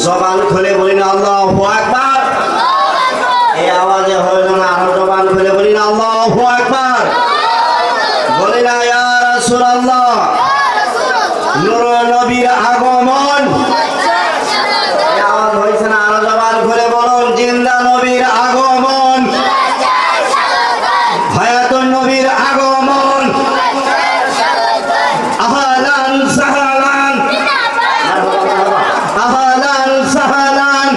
জবান খুলে বলি না আল্লাহু আকবার। এই আওয়াজে হইল না, আরো জবান খুলে বলি না আল্লাহু আকবার। বলি না ইয়া রাসূলুল্লাহ। নূর নবীর আগমন। এই আওয়াজ হইছে না, আরো জবান খুলে বলুন জিন্দা নবীর আগমন, হায়াতুন নবীর আগমন। আহলান সাহলান, আহলান সাহলান।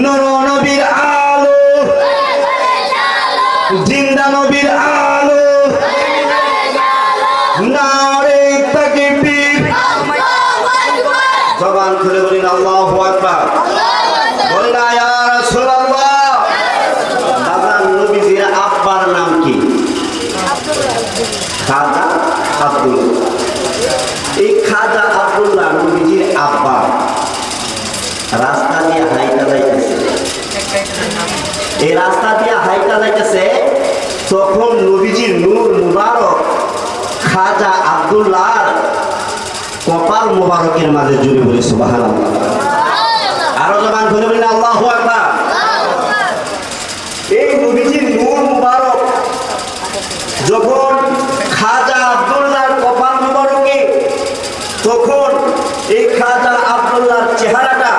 নূর নবীর আলো, জিন্দা নবীর আলো। নারে তাকবীর। জবান খুলে বলেন আল্লাহু আকবার। বলেন ইয়া রাসূলুল্লাহ। দাদা নবীজির আব্বার নাম কি? খাজা আব্দুল্লাহ। এই খাজা আব্দুল্লাহ নবীজির আব্বা রাস্তা দিয়ে হাইটা যাইতেছে। এই রাস্তা দিয়ে হাইটা যাইতেছে, তখন নবীজির নূর মুবারক খাজা আব্দুল্লাহর কপাল মুবারকের মাঝে জুড়ে বলে সুবহানাল্লাহ। আরো জবান খুলে বলেন আল্লাহু আকবার। এই নবীজির নূর মুবারক যখন খাজা আব্দুল্লাহর কপাল মুবারকে, তখন এই খাজা আব্দুল্লাহর চেহারাটা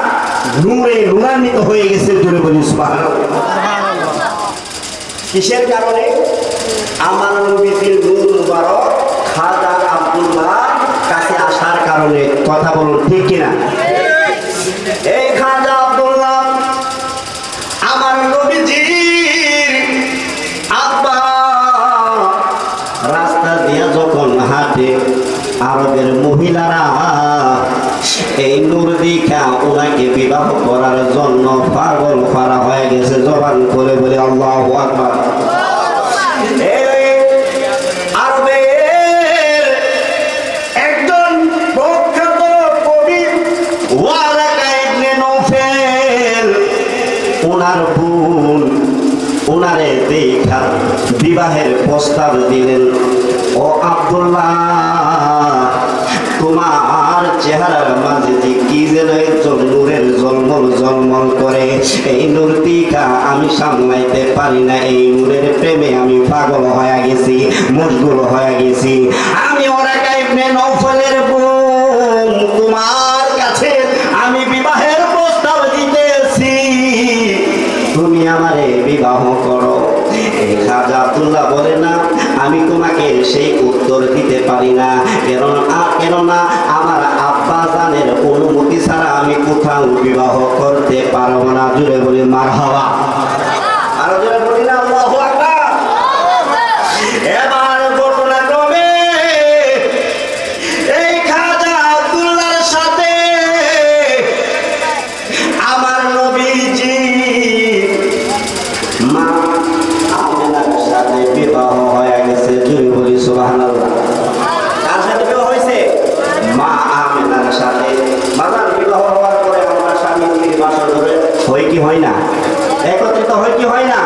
নূরে নূরান্বিত হয়ে গেছে। জুড়ে বলি সুবহানাল্লাহ। কিসের কারণে? আমার নবীজির নূর মুবারক খাজা আব্দুল্লাহ কাছে আসার কারণে। কথা বলুন ঠিক কিনা? এই খাজা আব্দুল্লাহ আমার নবীজির আব্বা রাস্তা দিয়ে যখন হাঁটে, আরবের মহিলারা এই নূর দেখা ওনাকে বিবাহ করার জন্য পাগল করা হয়ে গেছে। জবান করে বলে আল্লাহু আকবার। আরবের একজন প্রখ্যাত কবি ওয়ারাকা ইবনে নওফেল, ওনার বোন ওনারে দেখা বিবাহের প্রস্তাব দিলেন। ও আব্দুল্লাহ, তোমার চেহারার মাঝে যে কি যেন একজন নূরের জলমল জলমল করে, এই নূর টিকা আমি সামলাইতে পারি না। এই নূরের প্রেমে আমি পাগল হয়ে গেছি, মশগুল হয়ে গেছি। আমি ওয়ারাকা ইবনে নওফলের বোন, তোমার কাছে আমি বিবাহের প্রস্তাব দিতেছি, তুমি আমারে বিবাহ করো। এই খাজা আব্দুল্লাহ বলে না, আমি তোমাকে সেই উত্তর দিতে পারি না, কেননা আমার আব্বা জানের অনুমতি ছাড়া আমি কোথাও বিবাহ করতে পারবো না। জুড়ে বলি মারহাবা। আর জুড়ে বলি না আল্লাহু আকবার। এবার ঘটনাক্রমে এই খাজা আব্দুল্লাহর সাথে আমার নবীজি মা আমেনার সাথে বিবাহ হয়ে গেছে। জুড়ে বলি সুবহানাল্লাহ। কার সাথে বিবাহ হয়েছে? মা আমেনার সাথে। বাবার বিবাহ হওয়ার পরে আমরা স্বামী স্ত্রী বাসর করে হয় কি হয় না? একত্রিত হয় কি হয় না?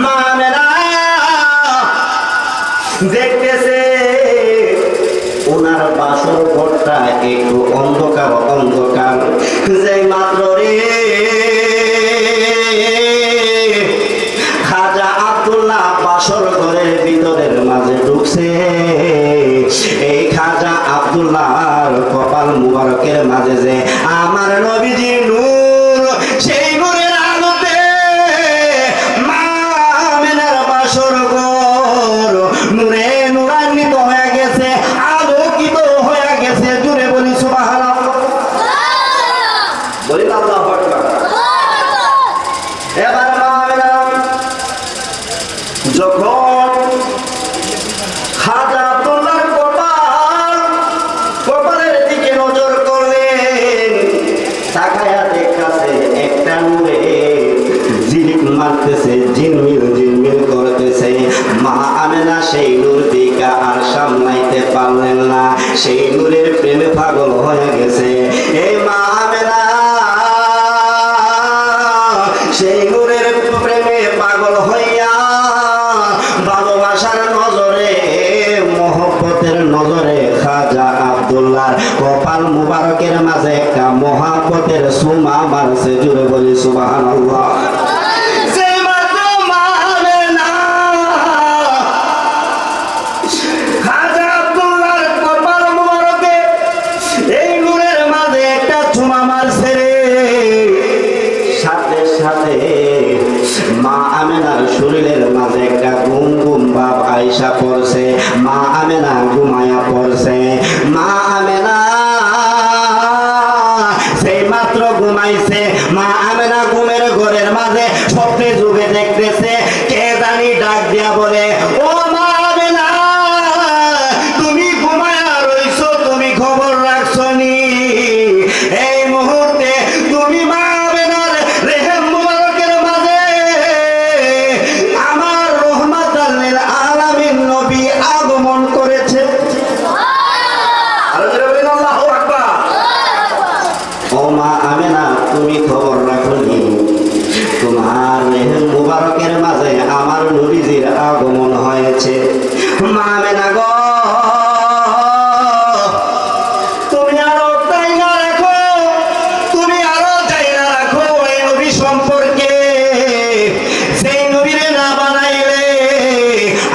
মা আমেনা দেখতেছে ওনার বাসর ঘরটা একটু অন্ধকার অন্ধকার। যে মাত্র রে খাজা আব্দুল্লাহ বাসর ঘরের ভিতরের মাঝে ঢুকছে, এই খাজা আব্দুল্লাহর কপাল মুবারকের মাঝে যে আমার নবীজির নূর, সেই নূরের আলোতে মা আমেনার বাসর ঘর নূরে নূরান্বিত হয়ে গেছে, আলোকিত হয়ে গেছে। জুড়ে বলি সুবহানাল্লাহ। বলি আল্লাহু আকবার। এবার মা আমেনা যখন খাজা আব্দুল্লাহর কপালের দিকে নজর করলেন, তাকায়া দেখতেছে একটা নূরে ঝিলিক মারতেছে, ঝিলমিল ঝিলমিল করতেছে। মা আমেনা সেই নূর দিকে আর সামলাইতে পারলেন না, সেই নূরের প্রেমে পাগল হয়ে গেছে। এই মা আমেনা সেই নূরের প্রেমে পাগল হইয়া ভালোবাসার নজরে, মহব্বতের নজরে খাজা আব্দুল্লাহর কপাল মুবারক মুবারকের মাঝে একটা মহাব্বতের সুমা মারছে, জুড়ে বলি সুবহানাল্লাহ। মা আমেনার শরীরের মাঝে একটা ঘুম ঘুম ভাব আইসা পড়ছে, মা আমেনা ঘুমায়া পড়ছে। মা আমেনা সেই মাত্র ঘুমাইছে, মা আমেনা ঘুমের ঘরের মাঝে স্বপ্নে যুগে দেখতেছে কে জানি ডাক দিয়া বলে, ও মা আমেনা তুমি ঘুমায়া রইছো, তুমি খবর রাখছো নি? এই মুহূর্তে তুমি মা আমেনার রেহেম মুবারকের মাঝে আমার রহমাতাল লিল আলামিন নবী আগমন করেছে। আরো জোরে বলেন আল্লাহু আকবার। ও মা আমেনা তুমি খবর রাখো নি? তোমার রেহেম মুবারকের মাঝে আমার নবীজির আগমন হয়েছে। মা আমেনা গো, তুমি আরো জায়গা রাখো, তুমি আরো জায়গা রাখো এই নবী সম্পর্কে। সেই নবীরে না বানাইলে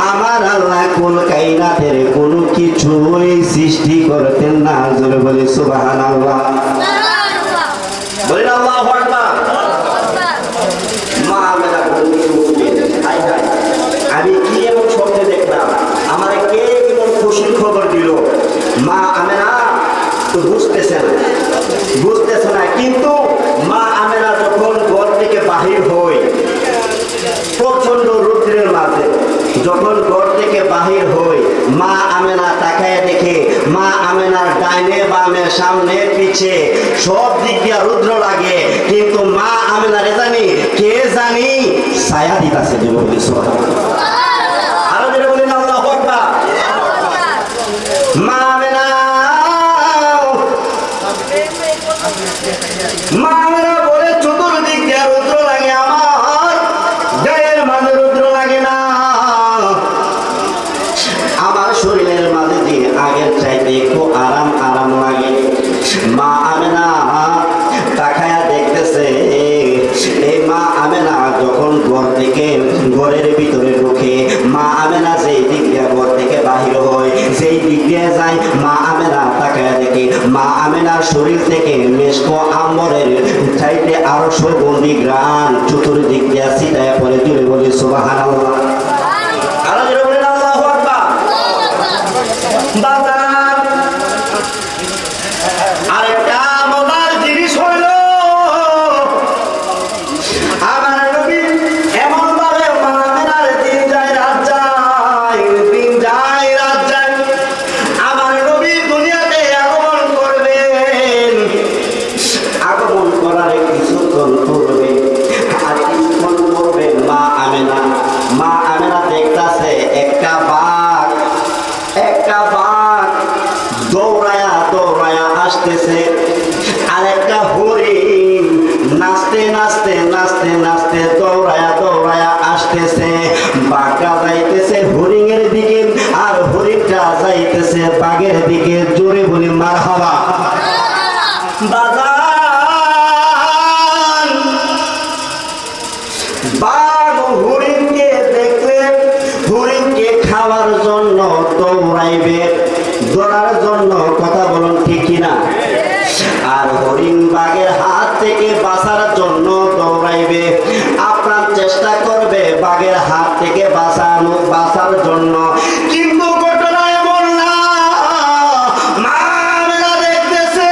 আমার আল্লাহ কুল কায়নাতের কোনো কিছুই সৃষ্টি করতেন না। জোরে বলি সুবহানাল্লাহ। বলেন আল্লাহু আকবার। মা আমেনা হাই হাই, আমি কি এমন স্বপ্নে দেখলাম, আমার কে এমন খুশির খবর দিল? মা আমেনা তো বুঝতেছে না, কিন্তু মা আমেনা যখন ঘর থেকে বাহির হয় প্রচন্ড রৌদ্রের মাঝে, যখন ঘর থেকে বাহির হয় মা আমেনা তাকায় দেখে মা আমেনার ডাইনে বামে সামনে পিছে সব দিক দিয়ে রৌদ্র লাগে, কিন্তু মা আমেনারে জানি কে জানি ছায়া দিতাছে। আরো যেটা বলি না আল্লাহু আকবার। মা আমেনা বলে চতুর্দিক দিয়ে রৌদ্র লাগে, আমার গায়ের মাঝে রৌদ্র লাগে না, আমার শরীরের মাঝে দিয়ে আগের চাইতে একটু আরাম আরাম লাগে। মা আমেনা তাকায়া দেখতেছে, এই মা আমেনা যখন ঘরের ভিতরে ঢুকে, মা আমেনা যেই দিক দিয়ে ঘর থেকে বাহির হয়, যেই দিক দিয়ে যায়, মা আমেনা তাকায়া দেখে মা আমেনার শরীর থেকে মেশক আম্বরের চাইতে আরো সুগন্ধি ঘ্রাণ চতুর্দিক দিয়ে ছিটায় পড়ে। জুড়ে বলি সুবহানাল্লাহ। আরো জোরে বলেন আল্লাহু আকবার। বাজার আরেকটা মজার জিনিস হইল, আমার নবী এমন ভাবে মা আমেনার দিন যায় রাত যায়, দিন যায় রাত যায়। আমার নবী দুনিয়াতে আগমন করবেন, আগমন করার কিছুক্ষণ পূর্বে আর কিছুক্ষণ পূর্বে মা আমেনা দেখতাছে একটা বাঘ দৌড়ায়া দৌড়ায়া আসতেছে, আর একটা হরিণ নাচতে নাচতে নাচতে নাচতে দৌড়ায়া দৌড়ায়া আসতেছে। বাঘটা যাইতেছে হরিণের দিকে আর হরিণটা যাইতেছে বাঘের দিকে। জোরে বলি মারহাবা। বাঘ হরিণকে দেখলে হরিণকে খাওয়ার জন্য দৌড়াইবে, দৌড়ার জন্য, কথা বলুন ঠিক কিনা? আর হরিণ বাঘের হাত থেকে বাঁচার জন্য দৌড়াইবে, আপনার চেষ্টা করবে বাঘের হাত থেকে বাঁচার জন্য। কিন্তু ঘটনা এমন না, মা আমেনা দেখতেছে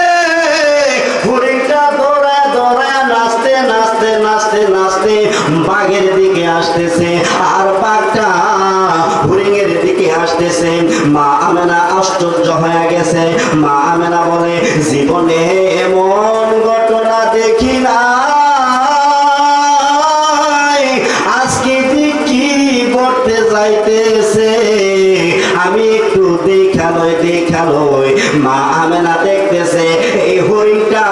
হরিণটা দৌড়ায় দৌড়ায় নাচতে নাচতে নাচতে নাচতে বাঘের দিকে আসতেছে, আর বাঘটা হরিণের দিকে আসতেছে। মা আমেনা আশ্চর্য হয়ে গেছে। মা আমেনা বলে, জীবনে এমন ঘটনা দেখি না, আজকে কি করতে যাইতেছে আমি একটু দেখালই। মা আমেনা দেখতেছে এই হরিণটা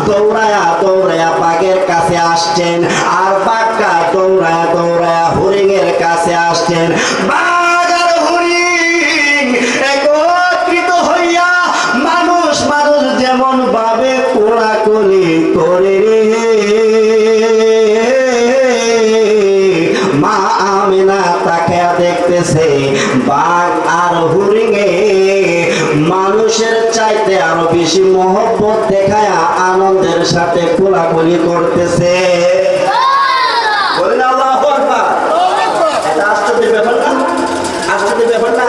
দৌড়ায়া দৌড়ায়া বাঘের কাছে আসছেন, আর বাঘটা দৌড়ায়া দৌড়ায়া হরিণের কাছে আসছেন। বাঘ আর হরিণ একত্রিত হইয়া মানুষ যেমন এমন ভাবে কোলাকুলি করে রে মা আমিনা তাকে দেখতেছে বাঘ আর হরিণে মানুষের চাইতে আরো বেশি মহব্বত দেখায় আনন্দের সাথে কোলাকুলি করতেছে। বলেন আল্লাহু আকবার। এটা আশ্চর্যের ব্যাপার না? আশ্চর্যের ব্যাপার না?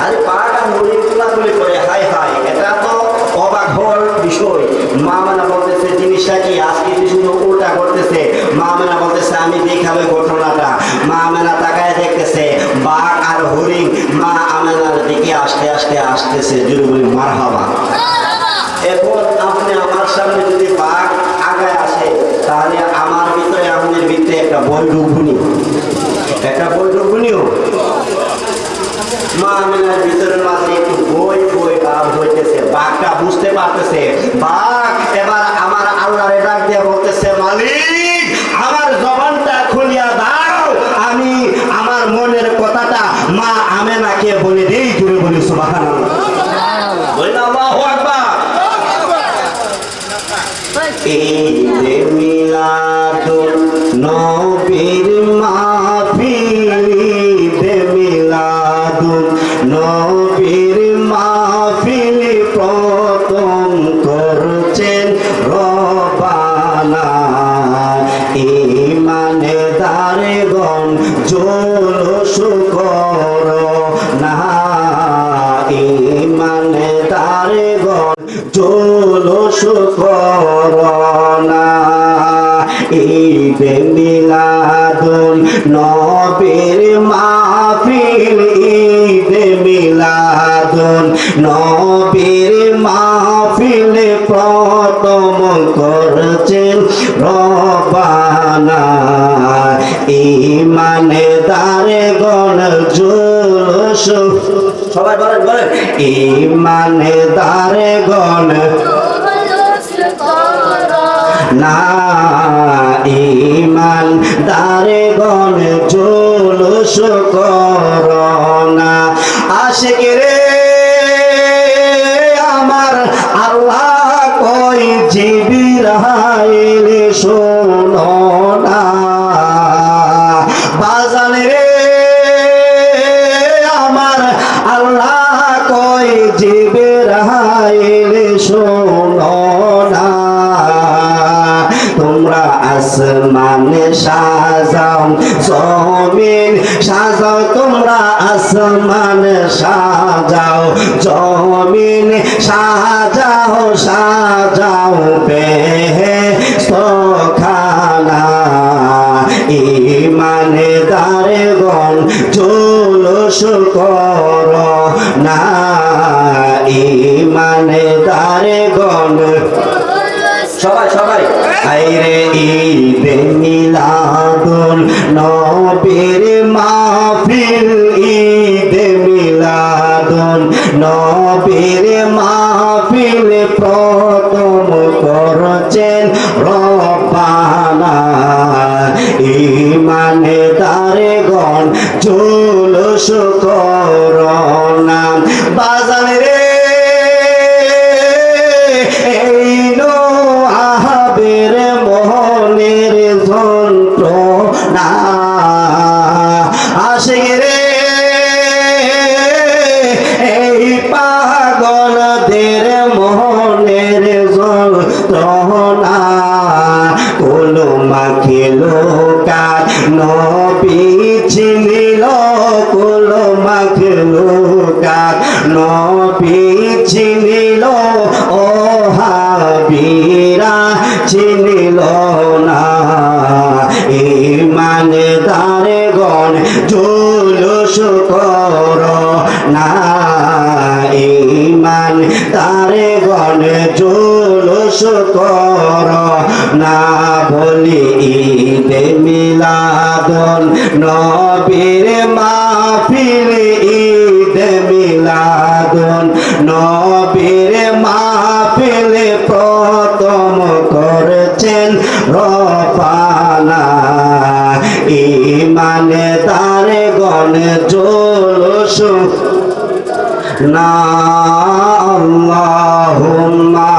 আরে বাঘ আর হরিণ কোলাকুলি করে, হাই হাই, এটা তো অবাক হওয়ার বিষয়। মা আমিনা বলতেছে জিনিসটা কি? আজকে শুধু উল্টা করতেছে। মা আমিনা বলতেছে আমি দেখাবে ঘটনাটা। মা আমিনা তাকায় দেখতেছে বাঘ আর হরিণ মা আমিনার দিকে আস্তে আস্তে আসতেছে। জোরে বলি মারহাবা। এখন আপনি আমার সামনে যদি বাঘ আগায় আসে তাহলে আমার ভিতরে আপনার ভিতরে একটা বই ঢুকুনি, একটা বই ঢুকুনিও। মা আমিনার ভিতরের মাঝে একটু বই বই ভাব হইতেছে। বাঘটা বুঝতে পারতেছে বাঘ এবার আমার আল্লাহরে ডাক দিয়ে বলতেছে মালিক আমার জবানটা খুলিয়া দাও, আমি আমার মনের কথাটা মা আমিনাকে বলে দেই। জুড়ে বলি সুবহানাল্লাহ। বলেন আল্লাহু আকবার। ঈদে মিলাদুন নবীর মাহফিল, ঈদে মিলাদুন নবীর মাহফিল প্রথম করছেন রবানা। ঈমানদারগণ জোলস করোনা, ঈমানদারগণ জোলস করোনা। ঈদে মিলাদুন নবীর মাহফিল, ঈদে মিলাদুন নবীর মাহফিল প্রথম করছেন রবানা। ঈমানদারগণ জোলস, সবাই বলেন বলেন, ঈমানদারগণ না, ঈমানদারগণ জোলস করোনা। আশিক রে আমার আল্লাহ কই জিবরাইল শোনো না, বাজান রে আমার আল্লাহ কই জিবরাইল শোনো না। তোমরা আসমানে সাজাও জমিন সাজাও, তোমরা আসমান সাজাও জমিন সাজাও, সাজাও বেহেশত খানা। ঈমানদারগণ জোলস করোনা, ঈমানদারগণ সবাই সবাই আইরে ঈদে মিলাদুন নবীর মাহফিল, ঈদে মিলাদুন নবীর মাহফিল প্রথম করছেন রব্বানা। ঈমানদারগণ জোলস করোনা। বাজান রে মোহনের যন্ত্রণা, আশিক রে এই পাগলদের মোহনের যন্ত্রণা। কলমা খেলো কার নবী চিনিল, কলমা খেলো কার নবী চিনিল, ও হাবিরা চিনিল না। ঈমানদারগণ জোলস করোনা, ঈমানদারগণ জোলস করোনা। বলি ঈদে মিলাদুন নবীর মাহফিল, ঈদে মিলাদুন নবীর মাহফিল প্রথম করছেন রব্বানা। ঈমানদারগণ জোলস না। আল্লাহুম্মা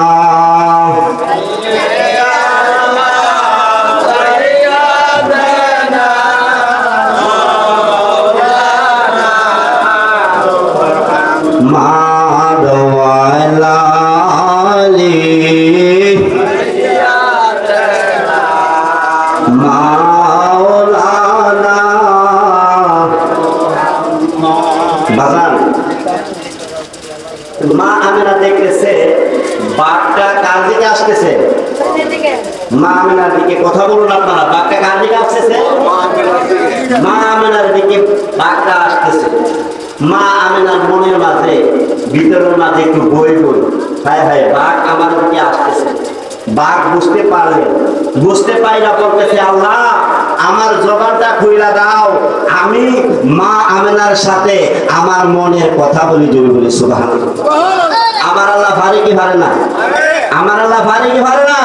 আসতেছে? মা আমেনার দিকে। কথা বলুন আপনারা, বাঘটা কার দিকে আসতেছে? মা আমেনার দিকে বাঘটা আসতেছে। মা আমেনার মনের মাঝে, ভিতরের মাঝে একটু বই বই, ভাই ভাই বাঘ আমার দিকে আসতেছে। বাঘ বুঝতে পারলেন, বুঝতে পাইরা বলতেছে, আল্লাহ আমার জবানটা খুইলা দাও, আমি মা আমেনার সাথে আমার মনের কথা বলি। জোরে বলি সুবহানাল্লাহ। আমার আল্লাহ পারে কি পারে না? আমার আল্লাহ পারে কি পারে না?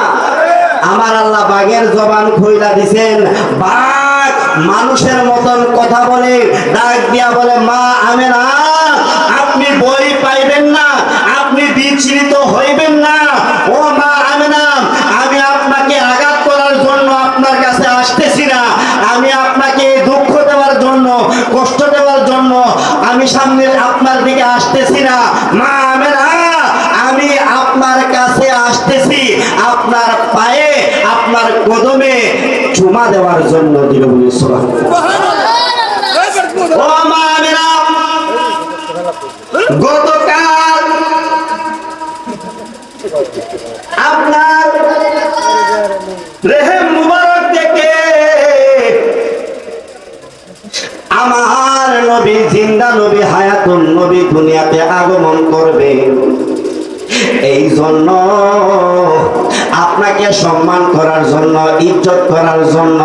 আমার আল্লাহ বাঘের জবান খুইলা দিছেন। বাঘ মানুষের মতন কথা বলে, ডাক দিয়া বলে, মা আমেনা আপনি বই পাইবেন না, আপনি বিচলিত হইবেন না। ও মা আমেনা, আমি আপনাকে আঘাত করার জন্য আপনার কাছে আসতেছি না, আমি আপনাকে দুঃখ দেওয়ার জন্য, কষ্ট দেওয়ার জন্য আমি সামনে আপনার দিকে আসতেছি না। মা আমেনা আমি আপনার কাছে আসতেছি আপনার পায়ে, আপনার কদমে চুমা দেওয়ার জন্য। দিল বলি সুবহানাল্লাহ। ও মা আমেনা, গতকাল আপনার রেহেম মুবারক থেকে আমার নবী, জিন্দা নবী, হায়াতুন নবী দুনিয়াতে আগমন করবে। এই জন্য আপনাকে সম্মান করার জন্য, ইজ্জত করার জন্য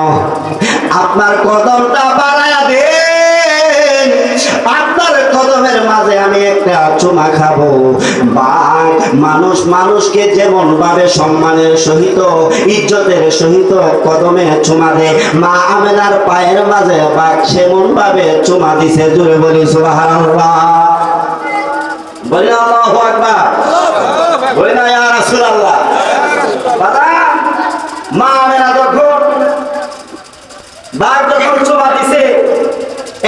আপনার কদমটা বাড়ায়া দেন। আপনার কদমের মাঝে আমি একটা চুমা খাবো। বাঘ মানুষ মানুষকে যেমন ভাবে সম্মানের সহিত, ইজ্জতের সহিত কদমে চুমা দেয়, মা আমেনার পায়ের মাঝে বাঘ সেমন ভাবে চুমা দিছে। জোরে বলি সুবহানাল্লাহ। বলি আল্লাহু আকবার। বলি না ইয়া রাসূলুল্লাহ। বাবা মা আমেনা যখন বাঘ যখন চুমা দিছে,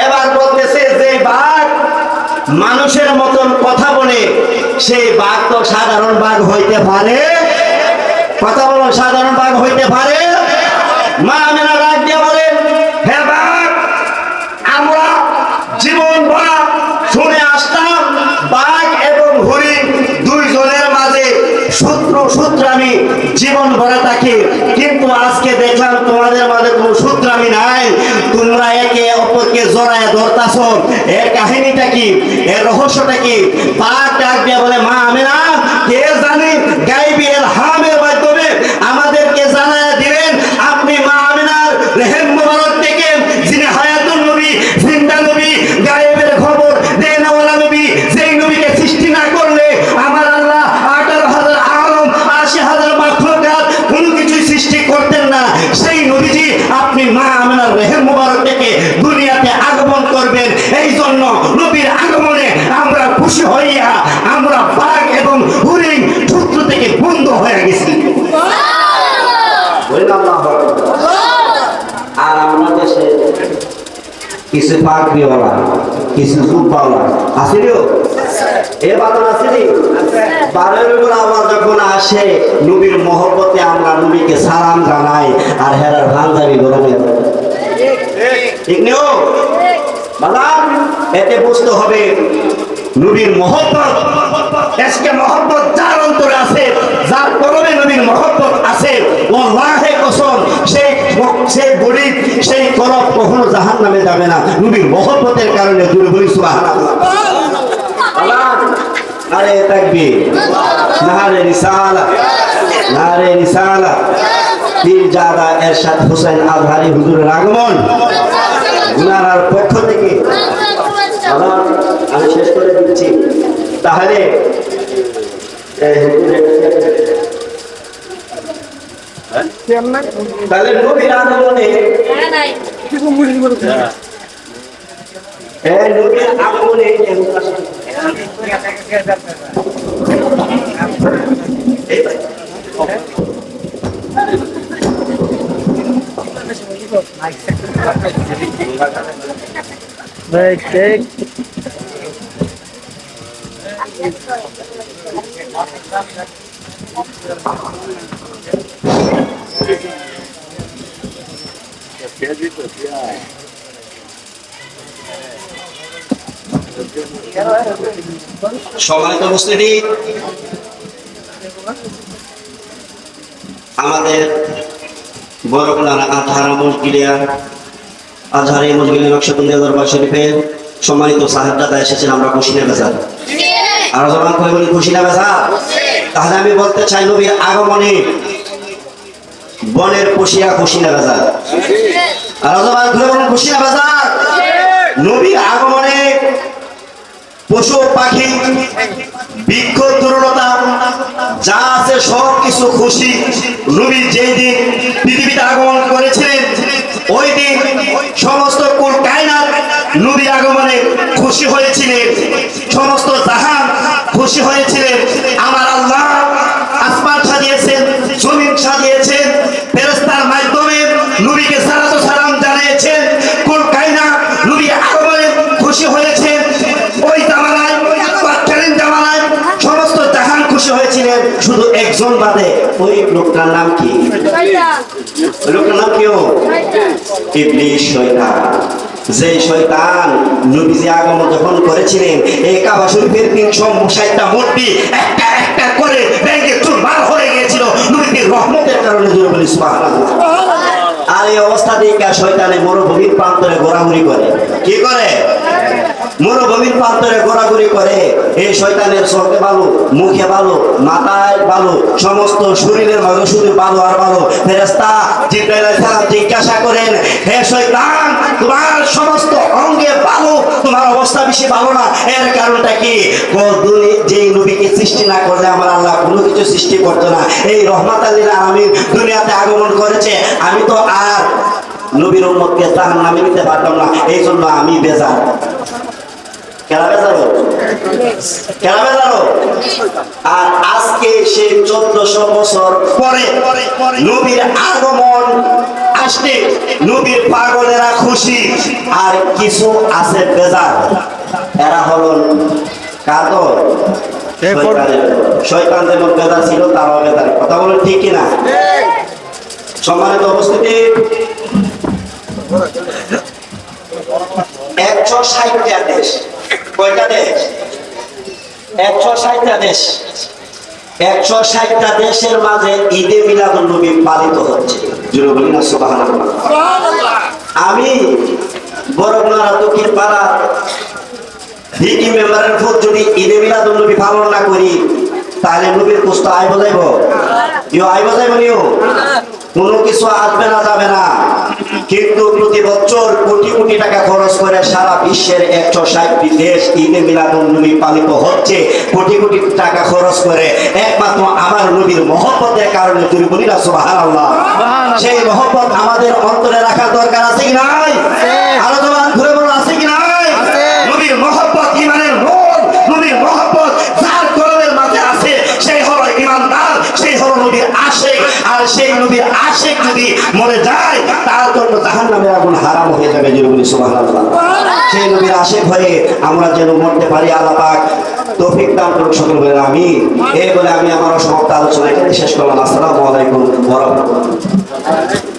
এবার বলতেছে যে বাঘ মানুষের মতন কথা বলে, সেই বাঘ তো সাধারণ বাঘ হইতে পারে? কথা বলো, সাধারণ বাঘ হইতে পারে? মা আমেনা রাগ দিয়ে বলেন, হে বাঘ, আমরা জীবন ভর শুনে আসতাম বাঘ এবং হরিণ দুইজনের মাঝে সূত্রামি জীবন ভরে থাকে, কিন্তু আজকে দেখলাম তোমাদের মাঝে কোনো সূত্রামি নাই, তোমরা একে অপরকে জড়ায় ধরতাছ। এর কাহিনীটা কি? এর রহস্যটা কি? বাঘ ডাক দিয়ে বলে, মা আমেনা, কে জানি গায়বী ইলহামের মাধ্যমে আমাদেরকে জানায়া দিলেন, আপনি মা আমেনার রেহেম মুবারক থেকে, যিনি হায়াতুন নবী, জিন্দা নবী, গায়েবের খবর দেনওয়ালা নবী, যেই নবীকে সৃষ্টি না করলে আমার আল্লাহ 18,000 আলম, 80,000 মাখলুকাত কোনো কিছু সৃষ্টি করতেন না, সেই নবীজি আপনি মা আমেনার রেহেম মুবারক থেকে দুনিয়াতে আগমন করবেন। এই জন্য নবীর আগমনে আমরা খুশি হইয়া আমরা বাঘ এবং হরিণ সূত্র থেকে বন্ধ হয়ে গেছি। আর আমাদের দেশে কিছু পাগড়িওয়ালা, কিছু জুব্বাওয়ালা আসিল, এ বাদন আসেনি? বারের উপর আবার যখন আসে নবীর মহব্বতে আমরা নবীকে সালাম জানাই, আর হেরার ভান্ডারি গরমে, ঠিক নেও বাবা? এতে বুঝতে হবে নবীর মহব্বত, এসকে মহব্বত যার অন্তরে আছে, যার কলবে নবীর মহব্বত আছে, ওয়াল্লাহি কসম, সেই গরিব, সেই কলব কখনো জাহান্নামে যাবে না, নবীর মহব্বতের কারণে। জোরে বলি সুবহানাল্লাহ। নারে তাকবীর, নারে রিসালাত, নারে রিসালাত। পীরজাদা এরশাদ হোসেন আজহারী হুজুরের আগমন উনার পক্ষ থেকে আমি শেষ করে দিচ্ছি। তাহলে নবীর আগমনে, নবীর আগমনে সম্মানিত উপস্থিতি, আমাদের বড়গুলার আজহারা মসজিদিয়া আজহার এই মসজিদের নকশবন্দিয়া দরবার শরীফের সম্মানিত সাহেবজাদা এসেছেন। আমরা খুশি না বেজার? আর যখন করে বলি খুশি না বেজার? তাহলে আমি বলতে চাই নবীর আগমনে বনের পশিয়া খুশি না বেজার? আর যখন করে বলুন খুশি না বেজার? নবীর আগমনে পশু পাখি বৃক্ষ তরুণতা যা আছে সব কিছু খুশি। নবী যেই দিন পৃথিবীতে আগমন করেছিলেন ওই দিন সমস্ত কুল কায়নাত নবীর আগমনে খুশি হয়েছিলেন, সমস্ত জাহান খুশি হয়েছিলেন। আমার আল্লাহ আসমান সাজিয়েছেন, জমিন সাজিয়েছেন, ফেরেশতার মাধ্যমে নবীকে সালাত ও সালাম জানিয়েছেন। কুল কায়নাত নবীর আগমনে খুশি হয়েছে। ওই জামানায় তৎকালীন জামানায় সমস্ত জাহান খুশি হয়েছিলেন, শুধু একজন বাদে। ওই লোকটার নাম কি? ওই লোকটার নাম কি? ইবলিস, শয়তান। যে শয়তান নবীজি আগমন যখন করেছিলেন এই কাবা শরীফের 360টা মূর্তি একটা একটা করে ব্যাংকে চুরমার হয়ে গিয়েছিল নবীর রহমতের কারণে। জোরে বলি সুবহানাল্লাহ। আর এই অবস্থা দেখে শয়তানে মরুভূমির প্রান্তরে ঘোরাঘুরি করে। কি করে? মরুভূমির প্রান্তরে ঘোরাঘুরি করে। এই শয়তানের চোখে বালু, মুখে বালু, মাথায় বালু, সমস্ত শরীরের মাঝে শুধু বালু আর বালু। ফেরেশতা জিবরাইল আলাইহিস সালাম জিজ্ঞাসা করেন, হে শয়তান, তোমার সমস্ত অঙ্গে বালু, তোমার অবস্থা বেশি ভালো না, এর কারণটা কি? যে নবীকে সৃষ্টি না করলে আমার আল্লাহ কোনো কিছু সৃষ্টি করতো না। এই রহমাতাল লিল আলামিন দুনিয়াতে আগমন করেছে, আমি তো আর নবীর উম্মতকে জাহান্নামে নিতে পারতাম না, এই জন্য আমি বেজার। কেন বেজারো? কেন বেজারো? আর আজকে সেই 1400 বছর পরে নবীর আগমন আসলে নবীর পাগলেরা খুশি, আর কিছু আছে বেজার। এরা হলো কাদর শয়তান। যেমন বেজার ছিল তারাও বেজার। কথা বলেন ঠিক কিনা? সম্মানিত উপস্থিতি, 160টা দেশ। কয়টা দেশ? 160টা দেশ। 160টা দেশের মাঝে ঈদে মিলাদুন নবী পালিত হচ্ছে। জোরে বলি না সুবহানাল্লাহ। আমি বড়গুনারা দক্ষিণ পাড়া ভিকি মেম্বারের ভোট যদি ঈদে মিলাদুন নবী পালন না করি তাহলে নবীর কুস্ত আয় বজাইব? ইও আয় বজাইব নিও? কোনো কিছু আসবে না, যাবে না। কিন্তু প্রতি বছর কোটি কোটি টাকা খরচ করে সারা বিশ্বের 160টি দেশ ঈদে মিলাদুন নবী পালিত হচ্ছে। কোটি কোটি টাকা খরচ করে একমাত্র আমার নবীর মহব্বতের কারণে। তুমি বলি না সুবহানাল্লাহ। সেই মহব্বত আমাদের অন্তরে রাখার দরকার আছে কি নাই? আরো জবান ঘুরে বলো, আছে কি নাই? নবীর মহব্বত ঈমানের মূল। নবীর মহব্বত যার কলবের মাঝে আছে সেই হলো ঈমানদার, সেই হলো নবীর আশিক। আর সেই নবীর আশিক যদি মরে যায় তার জন্য জাহান্নামের আগুন হারাম হয়ে যাবে। জোরে বলি সুবহানাল্লাহ। সেই নবীর আশিক হয়ে আমরা যেন মরতে পারি, আল্লাহ পাক তৌফিক দান করুন সকল বলে আমিন। এই বলে আমি আমার সমাপ্ত আলোচনা এখানে শেষ করলাম। আসসালামু আলাইকুম ওয়া রাহমাতুল্লাহ।